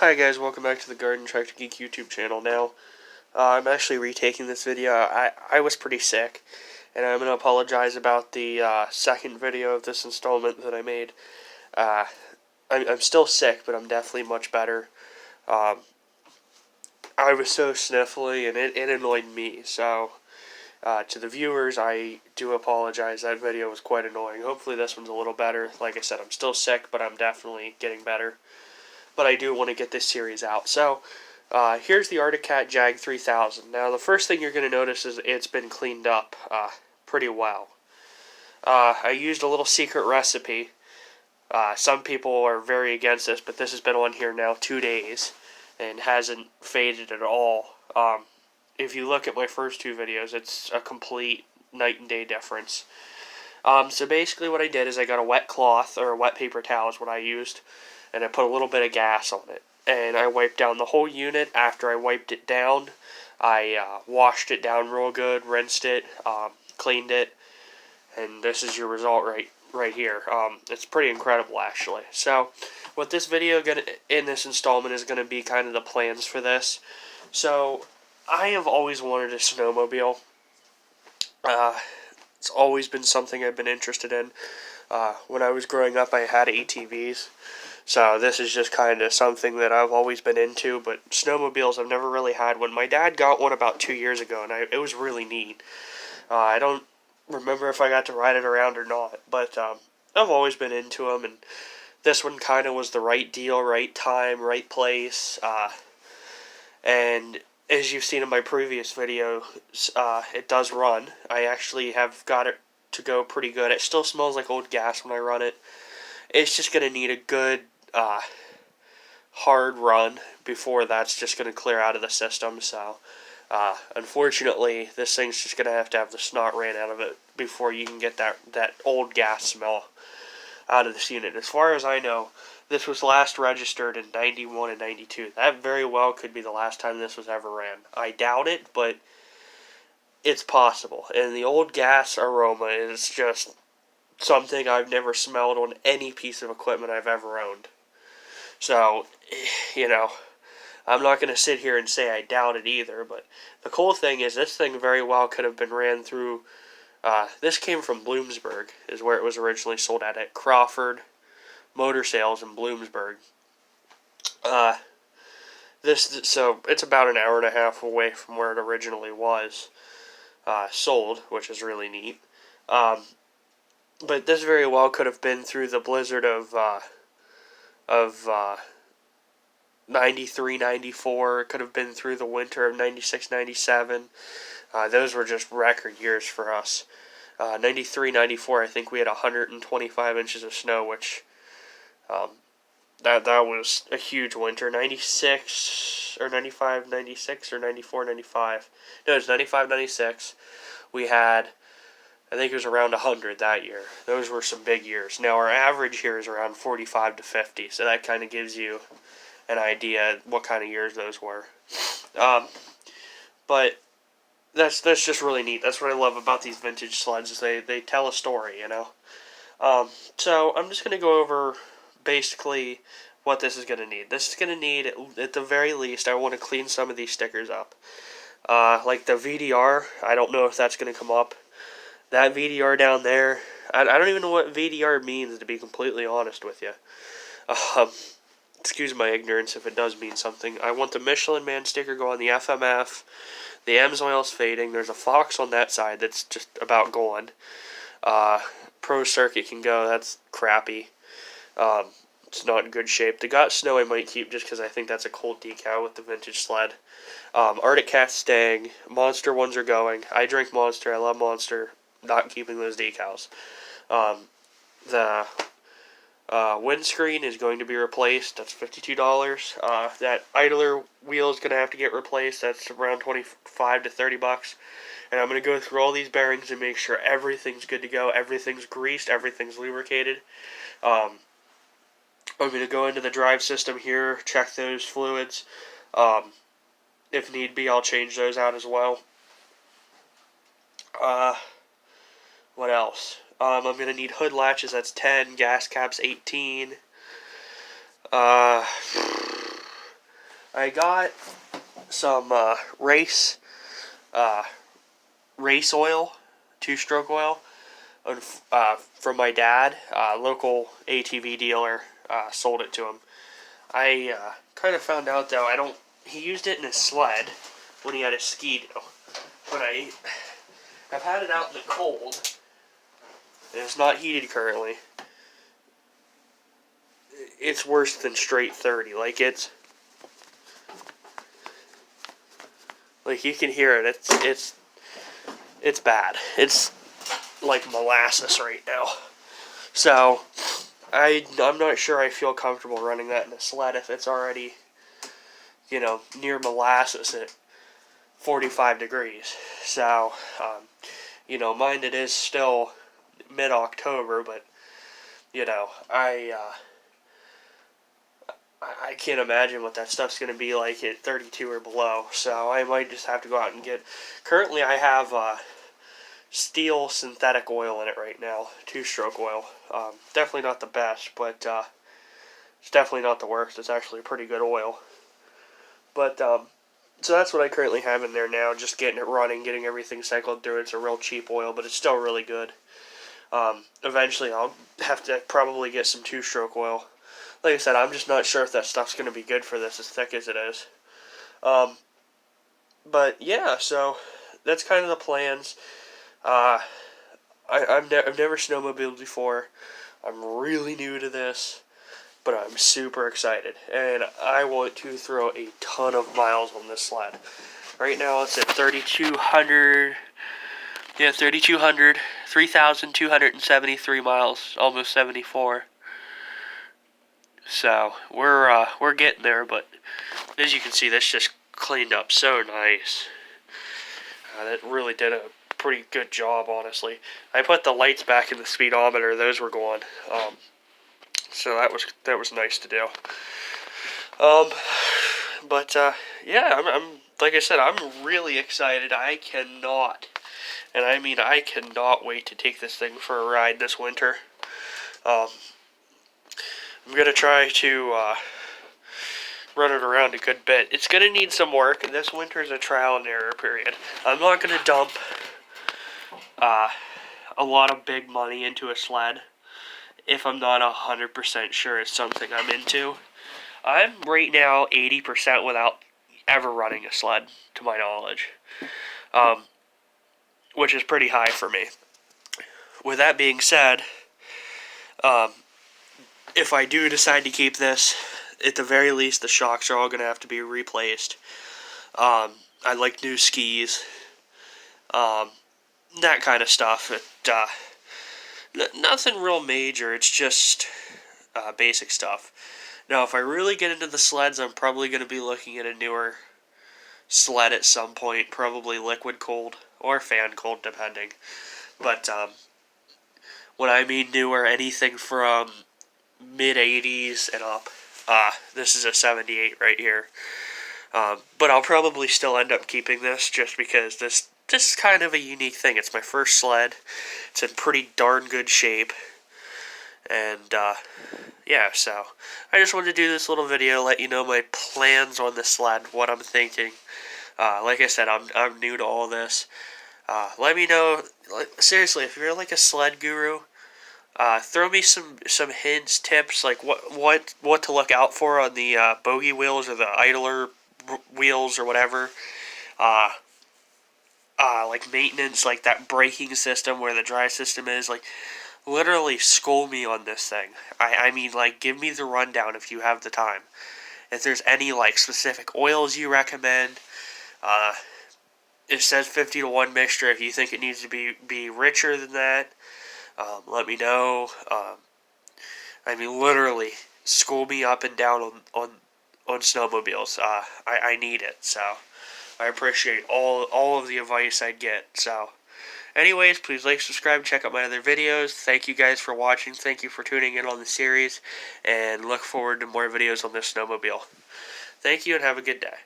Hi guys, welcome back to the Garden Tractor Geek YouTube channel. Now, I'm actually retaking this video. I was pretty sick, and I'm going to apologize about the second video of this installment that I made. I'm still sick, but I'm definitely much better. Um, I was so sniffly, and it annoyed me, so to the viewers, I do apologize. That video was quite annoying. Hopefully this one's a little better. Like I said, I'm still sick, but I'm definitely getting better. But I do want to get this series out. So, here's the Arctic Cat Jag 3000. Now, the first thing you're going to notice is it's been cleaned up pretty well. I used a little secret recipe. Some people are very against this, but this has been on here now 2 days and hasn't faded at all. If you look at my first two videos, it's a complete night and day difference. So basically what I did is I got a wet cloth, or a wet paper towel is what I used, and I put a little bit of gas on it. And I wiped down the whole unit. After I wiped it down, I washed it down real good, rinsed it, cleaned it, and this is your result right here. It's pretty incredible, actually. So, what this video in this installment is going to be kind of the plans for this. So, I have always wanted a snowmobile. It's always been something I've been interested in. When I was growing up, I had ATVs. So this is just kind of something that I've always been into, but snowmobiles, I've never really had one. My dad got one about 2 years ago, and it was really neat. I don't remember if I got to ride it around or not, but I've always been into them, and this one kind of was the right deal, right time, right place, and as you've seen in my previous video, it does run. I actually have got it to go pretty good. It still smells like old gas when I run it. It's just going to need a good hard run before that's just going to clear out of the system. So, unfortunately, this thing's just going to have the snot ran out of it before you can get that old gas smell out of this unit. As far as I know, this was last registered in 91 and 92. That very well could be the last time this was ever ran. I doubt it, but it's possible. And the old gas aroma is just something I've never smelled on any piece of equipment I've ever owned. So, I'm not going to sit here and say I doubt it either, but the cool thing is this thing very well could have been ran through, this came from Bloomsburg, is where it was originally sold at Crawford Motor Sales in Bloomsburg. So it's about an hour and a half away from where it originally was sold, which is really neat. But this very well could have been through the blizzard of 93, 94. It could have been through the winter of 96, 97. Those were just record years for us. 93, 94, I think we had 125 inches of snow, which that was a huge winter. 96 or 95, 96 or 94, 95. No, it was 95, 96. We had, I think it was around 100 that year. Those were some big years. Now, our average here is around 45 to 50, so that kind of gives you an idea what kind of years those were. But that's just really neat. That's what I love about these vintage sleds, is they tell a story, So I'm just going to go over basically what this is going to need. This is going to need, at the very least, I want to clean some of these stickers up. Like the VDR, I don't know if that's going to come up. That VDR down there, I don't even know what VDR means, to be completely honest with you. Excuse my ignorance if it does mean something. I want the Michelin Man sticker go on the FMF. The AMSOIL's fading. There's a Fox on that side that's just about gone. Pro Circuit can go. That's crappy. It's not in good shape. The Got Snow I might keep just because I think that's a cold decal with the vintage sled. Arctic Cat's staying. Monster ones are going. I drink Monster. I love Monster. Not keeping those decals. The windscreen is going to be replaced. That's $52. That idler wheel is going to have to get replaced. That's around $25 to $30. And I'm going to go through all these bearings and make sure everything's good to go. Everything's greased. Everything's lubricated. I'm going to go into the drive system here, check those fluids. If need be, I'll change those out as well. What else? I'm going to need hood latches, that's 10, gas caps 18. I got some race oil, two-stroke oil, from my dad. Local ATV dealer sold it to him. I kind of found out though he used it in his sled when he had a Ski-Doo, but I've had it out in the cold. And it's not heated currently. It's worse than straight 30. Like you can hear it. It's bad. It's like molasses right now. So I'm not sure I feel comfortable running that in a sled if it's already, near molasses at 45 degrees. So, mind it is still mid-October, but, I can't imagine what that stuff's going to be like at 32 or below. So I might just have to go out and currently I have steel synthetic oil in it right now, two-stroke oil. Definitely not the best, but it's definitely not the worst. It's actually a pretty good oil. But so that's what I currently have in there now, just getting it running, getting everything cycled through. It's a real cheap oil, but it's still really good. Eventually I'll have to probably get some two-stroke oil. Like I said, I'm just not sure if that stuff's going to be good for this, as thick as it is. But yeah, so that's kind of the plans. I've never snowmobiled before. I'm really new to this, but I'm super excited, and I want to throw a ton of miles on this sled. Right now it's at 3,200. Yeah, 3,273 miles, almost 74. So we're getting there, but as you can see, this just cleaned up so nice. That really did a pretty good job, honestly. I put the lights back in the speedometer; those were gone. So that was nice to do. But yeah, I'm like I said, I'm really excited. I cannot wait to take this thing for a ride this winter. I'm going to try to run it around a good bit. It's going to need some work, and this winter is a trial and error period. I'm not going to dump a lot of big money into a sled if I'm not 100% sure it's something I'm into. I'm right now 80% without ever running a sled, to my knowledge, which is pretty high for me. With that being said, if I do decide to keep this, at the very least, the shocks are all going to have to be replaced. I like new skis, that kind of stuff. Nothing real major, it's just basic stuff. Now, if I really get into the sleds, I'm probably going to be looking at a newer sled at some point, probably liquid cooled or fan cooled, depending. But when I mean newer, anything from mid-80s and up. This is a 78 right here. But I'll probably still end up keeping this just because this is kind of a unique thing. It's my first sled. It's in pretty darn good shape. And, yeah, so I just wanted to do this little video, let you know my plans on the sled, what I'm thinking. Like I said, I'm new to all this. Let me know, seriously, if you're like a sled guru, throw me some hints, tips, like what to look out for on the bogey wheels or the idler wheels or whatever. Like maintenance, like that braking system where the dry system is. Like, literally school me on this thing. I mean, like, give me the rundown if you have the time. If there's any, like, specific oils you recommend. It says 50-to-1 mixture. If you think it needs to be richer than that, let me know. I mean, literally, school me up and down on snowmobiles. I need it, so I appreciate all of the advice I get. So, anyways, please like, subscribe, check out my other videos. Thank you guys for watching. Thank you for tuning in on the series, and look forward to more videos on this snowmobile. Thank you, and have a good day.